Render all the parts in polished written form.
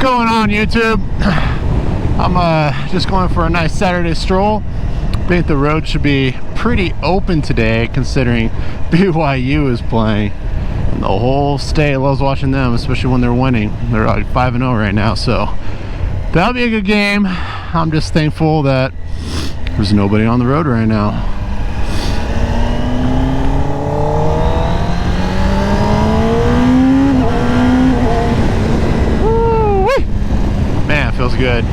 going on, YouTube? I'm just going for a nice Saturday stroll. I think the road should be pretty open today considering BYU is playing. And the whole state loves watching them, especially when they're winning. They're like 5-0 right now, so that'll be a good game. I'm just thankful that there's nobody on the road right now. Feels good.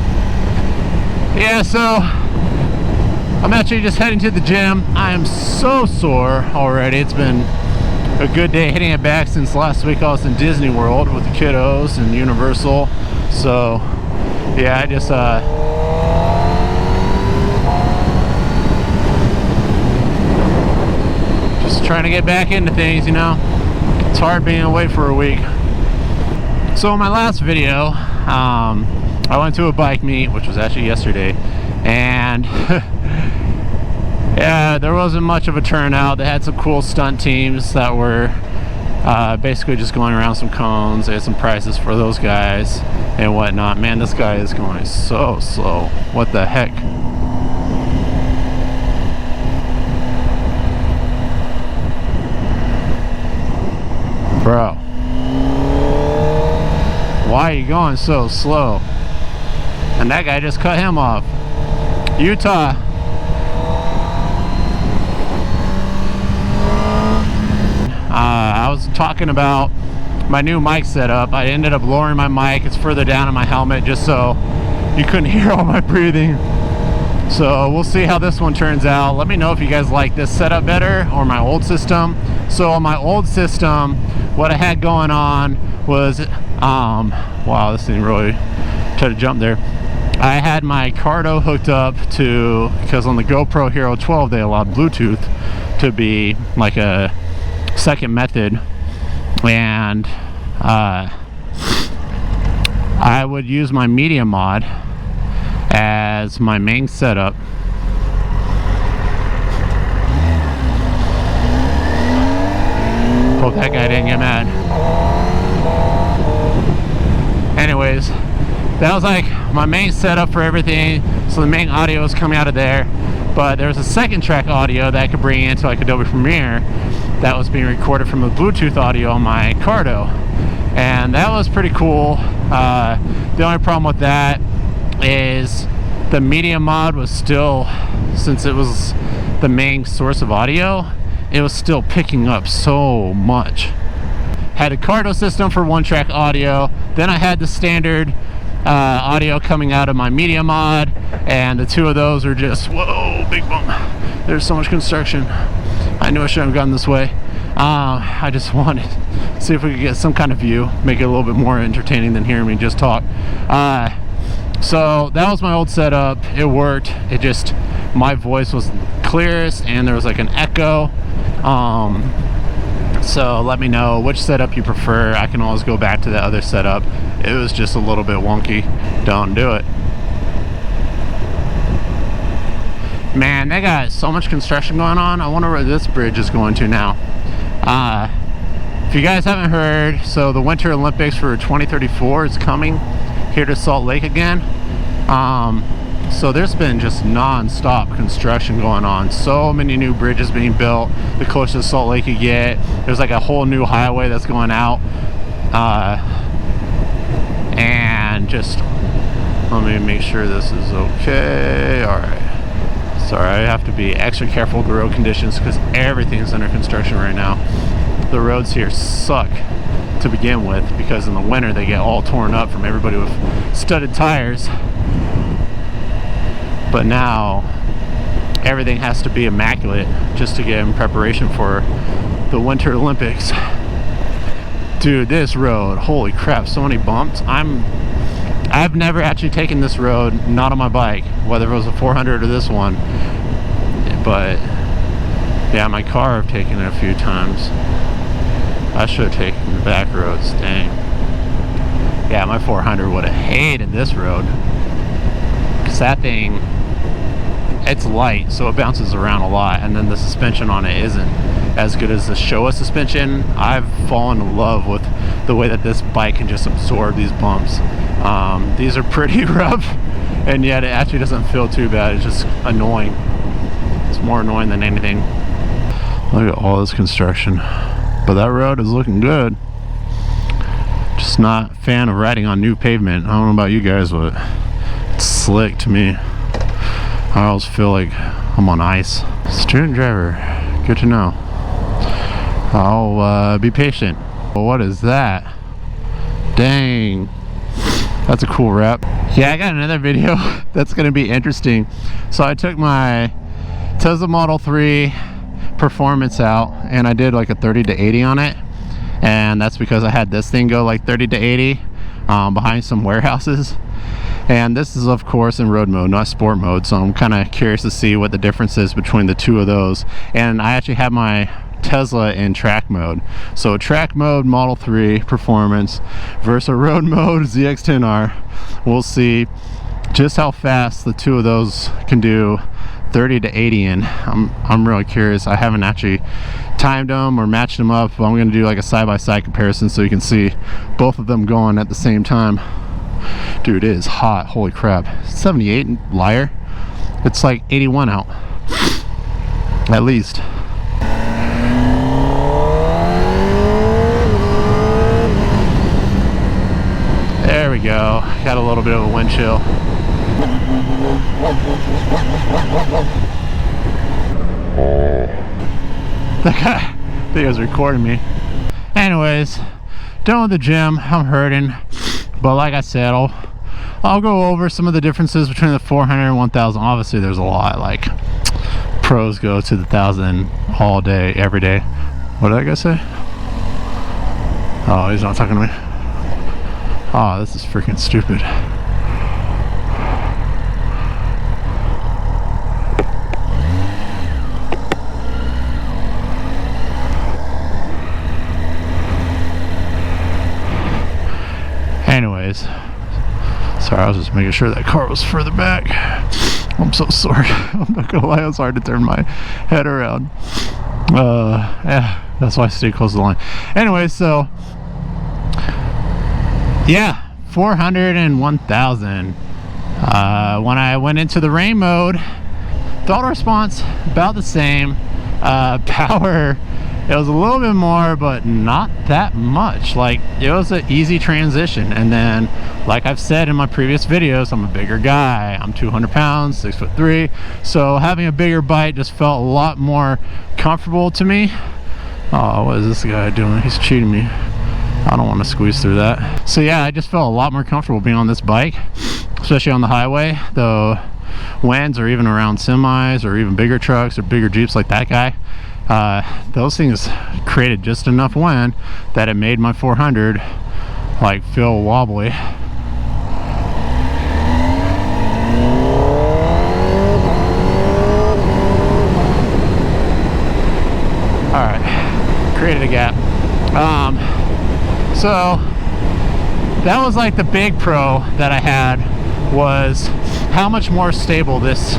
Yeah, so I'm actually just heading to the gym. I am so sore already. It's been a good day hitting it back since last week. I was in Disney World with the kiddos and Universal. So yeah, I just trying to get back into things, you know. It's hard being away for a week. So in my last video, I went to a bike meet, which was actually yesterday, and yeah, there wasn't much of a turnout. They had some cool stunt teams that were basically just going around some cones. They had some prizes for those guys and whatnot. Man, this guy is going so slow. What the heck? Bro, why are you going so slow? And that guy just cut him off. Utah. I was talking about my new mic setup. I ended up lowering my mic. It's further down in my helmet just so you couldn't hear all my breathing. So we'll see how this one turns out. Let me know if you guys like this setup better or my old system. So on my old system, what I had going on was, wow, this didn't really try to jump there. I had my Cardo hooked up to, because on the GoPro Hero 12 they allowed Bluetooth to be like a second method, and I would use my media mod as my main setup. Hope that guy didn't get mad. Anyways, that was like my main setup for everything. So the main audio is coming out of there, but there's a second track audio that I could bring into like Adobe Premiere that was being recorded from the Bluetooth audio on my Cardo, and that was pretty cool. The only problem with that is the media mod was still, since it was the main source of audio, it was still picking up so much. Had a Cardo system for one track audio, then I had the standard audio coming out of my media mod, and the two of those are just, whoa, big bump. There's so much construction. I knew I shouldn't have gone this way. I just wanted to see if we could get some kind of view, make it a little bit more entertaining than hearing me just talk. So that was my old setup. It worked. It just, my voice was clearest and there was like an echo. So let me know which setup you prefer. I can always go back to the other setup. It was just a little bit wonky. Don't do it. Man, they got so much construction going on. I wonder where this bridge is going to now. If you guys haven't heard, so the Winter Olympics for 2034 is coming here to Salt Lake again. So there's been just non-stop construction going on. So many new bridges being built. The closer to Salt Lake you get, there's like a whole new highway that's going out. And just, let me make sure this is okay. All right. Sorry, I have to be extra careful with the road conditions because everything's under construction right now. The roads here suck to begin with because in the winter they get all torn up from everybody with studded tires. But now everything has to be immaculate just to get in preparation for the Winter Olympics. Dude, this road, holy crap, so many bumps. I've never actually taken this road, not on my bike, whether it was a 400 or this one. But yeah, my car I've taken it a few times. I should have taken the back roads, dang. Yeah, my 400 would have hated this road. Because that thing, it's light, so it bounces around a lot, and then the suspension on it isn't as good as the Showa suspension. I've fallen in love with the way that this bike can just absorb these bumps. These are pretty rough, and yet it actually doesn't feel too bad. It's just annoying. It's more annoying than anything. Look at all this construction, but that road is looking good. Just not a fan of riding on new pavement. I don't know about you guys, but it's slick to me. I always feel like I'm on ice. Student driver, good to know. I'll be patient. Well, what is that? Dang, that's a cool wrap. Yeah, I got another video that's gonna be interesting. So I took my Tesla Model 3 Performance out and I did like a 30 to 80 on it, and that's because I had this thing go like 30 to 80 behind some warehouses. And this is of course in road mode, not sport mode, so I'm kind of curious to see what the difference is between the two of those. And I actually have my Tesla in track mode, so track mode Model 3 Performance versus a road mode ZX-10R. We'll see just how fast the two of those can do 30 to 80 in. I'm really curious. I haven't actually timed them or matched them up, but I'm going to do like a side-by-side comparison so you can see both of them going at the same time. Dude, it is hot. Holy crap. 78, liar. It's like 81 out at least. There we go. Got a little bit of a wind chill. That guy, I think he was recording me. Anyways, done with the gym. I'm hurting, but like I said, I'll go over some of the differences between the 400 and 1000. Obviously there's a lot. Like pros go to the 1000 all day, every day. What did that guy say? Oh, he's not talking to me. Oh, this is freaking stupid. Anyways, sorry, I was just making sure that car was further back. I'm so sorry. I'm not gonna lie, it's hard to turn my head around. Yeah, that's why I stay close to the line. Anyways, so yeah, 400 and 1000. When I went into the rain mode, throttle response about the same. Power, it was a little bit more, but not that much. Like, it was an easy transition. And then, like I've said in my previous videos, I'm a bigger guy. I'm 200 pounds, 6'3". So having a bigger bike just felt a lot more comfortable to me. Oh, what is this guy doing? He's cheating me. I don't want to squeeze through that. So yeah, I just felt a lot more comfortable being on this bike, especially on the highway. The winds, or even around semis, or even bigger trucks or bigger Jeeps like that guy, those things created just enough wind that it made my 400 like feel wobbly. All right, created a gap. So that was like the big pro that I had, was how much more stable this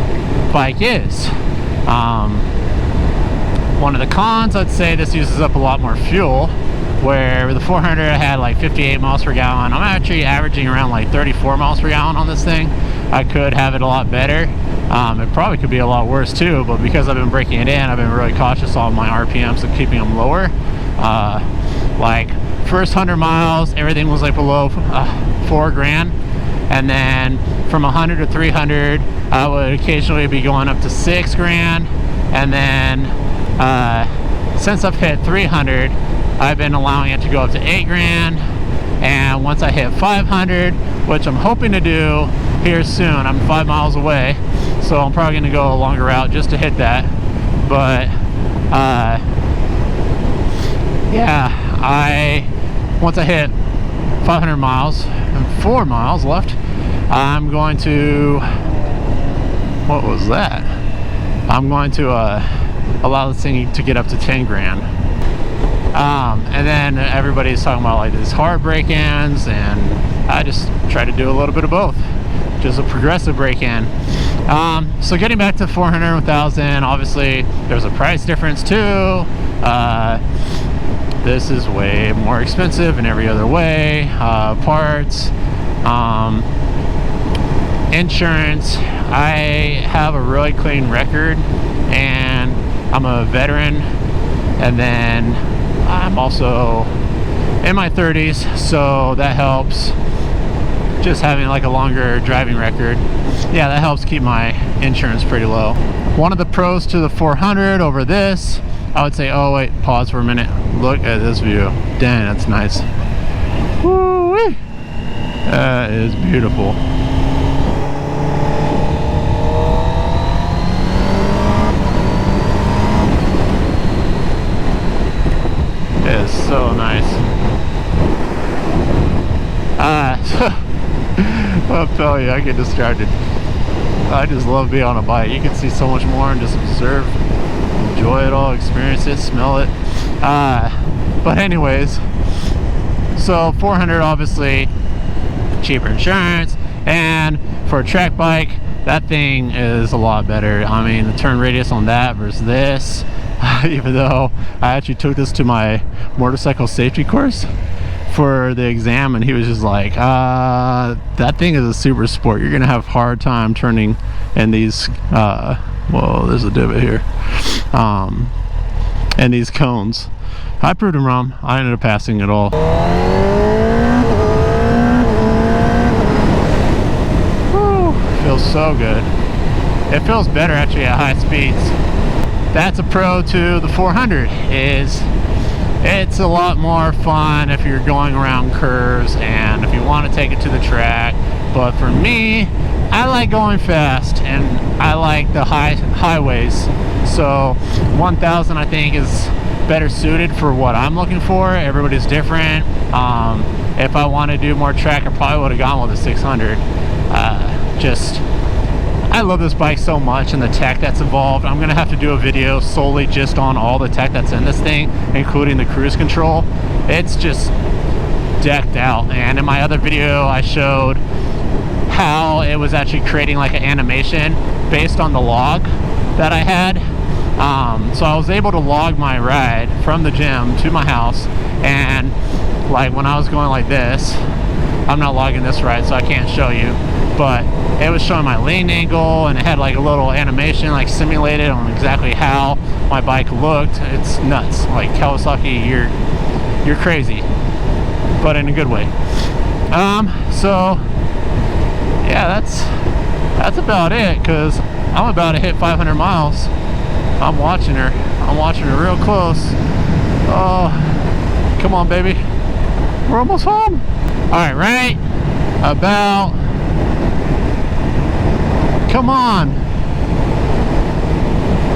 bike is. One of the cons, I'd say this uses up a lot more fuel, where the 400 I had like 58 miles per gallon. I'm actually averaging around like 34 miles per gallon on this thing. I could have it a lot better. It probably could be a lot worse too, but because I've been breaking it in, I've been really cautious on my RPMs and keeping them lower. Like first 100 miles, everything was like below 4 grand. And then from 100 to 300, I would occasionally be going up to 6 grand. And then since I've hit 300, I've been allowing it to go up to 8 grand. And once I hit 500, which I'm hoping to do here soon, I'm 5 miles away, so I'm probably going to go a longer route just to hit that. But yeah, once I hit 500 miles and 4 miles left, I'm going to, what was that? I'm going to allow this thing to get up to 10 grand. And then everybody's talking about like these hard break-ins, and I just try to do a little bit of both, just a progressive break-in. So getting back to 400 and 1000, obviously there's a price difference too. this is way more expensive in every other way. Parts, insurance. I have a really clean record, and I'm a veteran, and then I'm also in my 30s, so that helps. Just having like a longer driving record, yeah, that helps keep my insurance pretty low. One of the pros to the 400 over this, I would say, oh wait, pause for a minute. Look at this view. Dang, that's nice. Woo-wee. That is beautiful. It is so nice. I'll tell you, I get distracted. I just love being on a bike. You can see so much more and just observe, enjoy it all, experience it, smell it. But anyways, so 400 obviously cheaper insurance, and for a track bike, that thing is a lot better. I mean, the turn radius on that versus this, even though I actually took this to my motorcycle safety course for the exam, and he was just like, that thing is a super sport. You're gonna have a hard time turning in these well, there's a divot here, and these cones. I proved him wrong. I ended up passing it all. Whew, feels so good. It feels better actually at high speeds. That's a pro to the 400, is it's a lot more fun if you're going around curves and if you want to take it to the track. But for me, I like going fast and I like the highways. So 1000 I think is better suited for what I'm looking for. Everybody's different. If I want to do more track, I probably would have gone with a 600. I love this bike so much and the tech that's involved. I'm gonna have to do a video solely just on all the tech that's in this thing, including the cruise control. It's just decked out. And in my other video, I showed how it was actually creating like an animation based on the log that I had. So I was able to log my ride from the gym to my house, and like when I was going like this, I'm not logging this ride so I can't show you, but it was showing my lean angle, and it had like a little animation like simulated on exactly how my bike looked. It's nuts. Like Kawasaki, you're crazy, but in a good way. So yeah, that's about it, because I'm about to hit 500 miles. I'm watching her real close. Oh, come on baby, we're almost home. All right about, come on,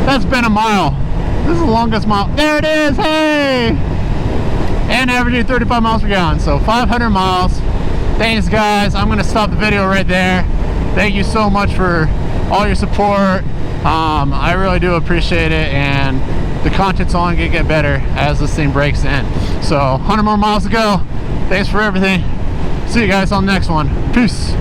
that's been a mile. This is the longest mile. There it is. Hey, and averaging 35 miles per gallon, so 500 miles. Thanks guys, I'm gonna stop the video right there. Thank you so much for all your support. I really do appreciate it, and the content's only gonna get better as this thing breaks in. So 100 more miles to go. Thanks for everything. See you guys on the next one. Peace.